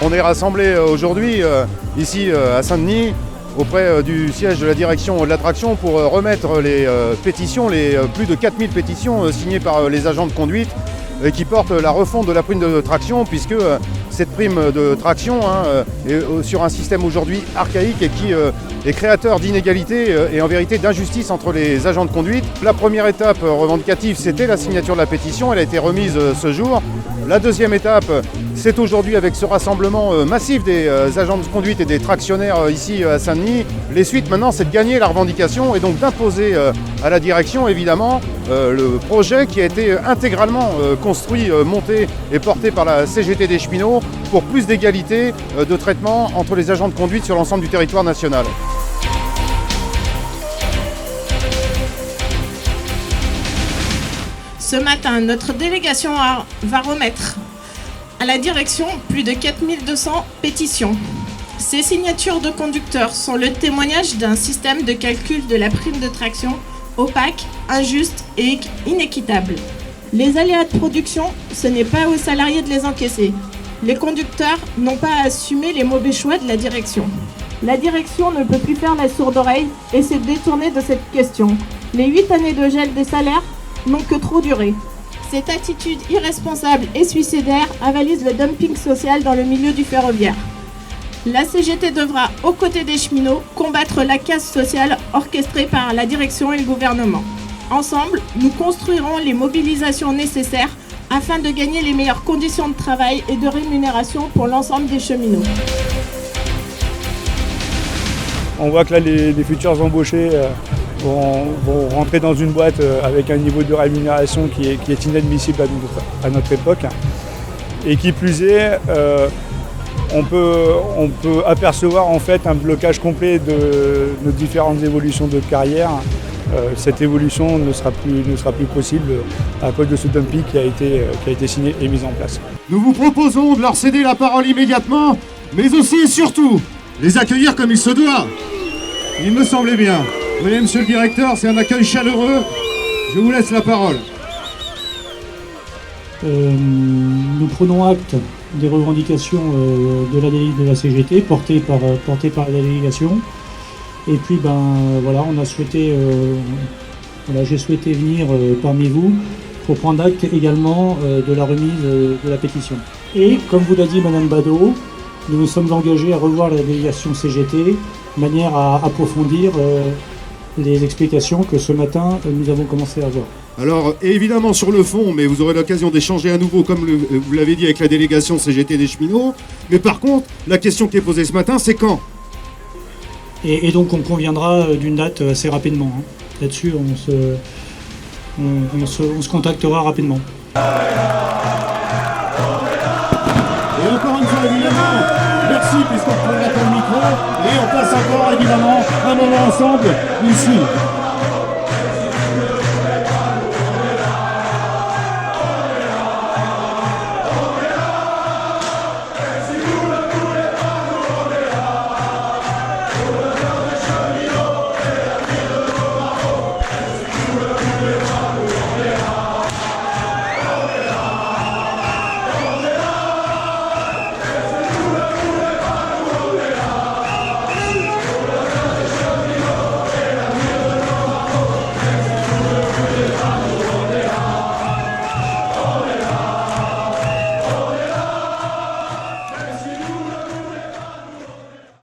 On est rassemblés aujourd'hui ici à Saint-Denis auprès du siège de la direction de l'attraction pour remettre les pétitions, les plus de 4000 pétitions signées par les agents de conduite qui portent la refonte de la prime de traction, puisque cette prime de traction est sur un système aujourd'hui archaïque et qui est créateur d'inégalités et en vérité d'injustice entre les agents de conduite. La première étape revendicative, c'était la signature de la pétition, elle a été remise ce jour. La deuxième étape, c'est aujourd'hui avec ce rassemblement massif des agents de conduite et des tractionnaires ici à Saint-Denis. Les suites maintenant, c'est de gagner la revendication et donc d'imposer à la direction évidemment le projet qui a été intégralement construit, monté et porté par la CGT des cheminots pour plus d'égalité de traitement entre les agents de conduite sur l'ensemble du territoire national. Ce matin, notre délégation va remettre à la direction plus de 4200 pétitions. Ces signatures de conducteurs sont le témoignage d'un système de calcul de la prime de traction opaque, injuste et inéquitable. Les aléas de production, ce n'est pas aux salariés de les encaisser. Les conducteurs n'ont pas à assumer les mauvais choix de la direction. La direction ne peut plus faire la sourde oreille et s'est détournée de cette question. Les 8 années de gel des salaires n'ont que trop duré. Cette attitude irresponsable et suicidaire avalise le dumping social dans le milieu du ferroviaire. La CGT devra, aux côtés des cheminots, combattre la casse sociale orchestrée par la direction et le gouvernement. Ensemble, nous construirons les mobilisations nécessaires afin de gagner les meilleures conditions de travail et de rémunération pour l'ensemble des cheminots. On voit que là, les futurs embauchés vont rentrer dans une boîte avec un niveau de rémunération qui est inadmissible à notre époque. Et qui plus est, on peut apercevoir en fait un blocage complet de nos différentes évolutions de carrière. Cette évolution ne sera plus possible à cause de ce dumping qui a été signé et mis en place. Nous vous proposons de leur céder la parole immédiatement, mais aussi et surtout les accueillir comme il se doit. Il me semblait bien. Vous voyez, monsieur le directeur, c'est un accueil chaleureux. Je vous laisse la parole. Nous prenons acte des revendications de la CGT portées par la délégation. Et puis voilà, j'ai souhaité venir parmi vous pour prendre acte également de la remise de la pétition. Et comme vous l'a dit Madame Badaud, nous nous sommes engagés à revoir la délégation CGT de manière à approfondir les explications que ce matin nous avons commencé à avoir. Alors évidemment sur le fond, mais vous aurez l'occasion d'échanger à nouveau comme vous l'avez dit avec la délégation CGT des cheminots. Mais par contre, la question qui est posée ce matin, c'est quand ? Et donc on conviendra d'une date assez rapidement. Là-dessus, on se contactera rapidement. Et encore une fois, évidemment, merci puisqu'on prendra le micro. Et on passe encore, évidemment, un moment ensemble ici.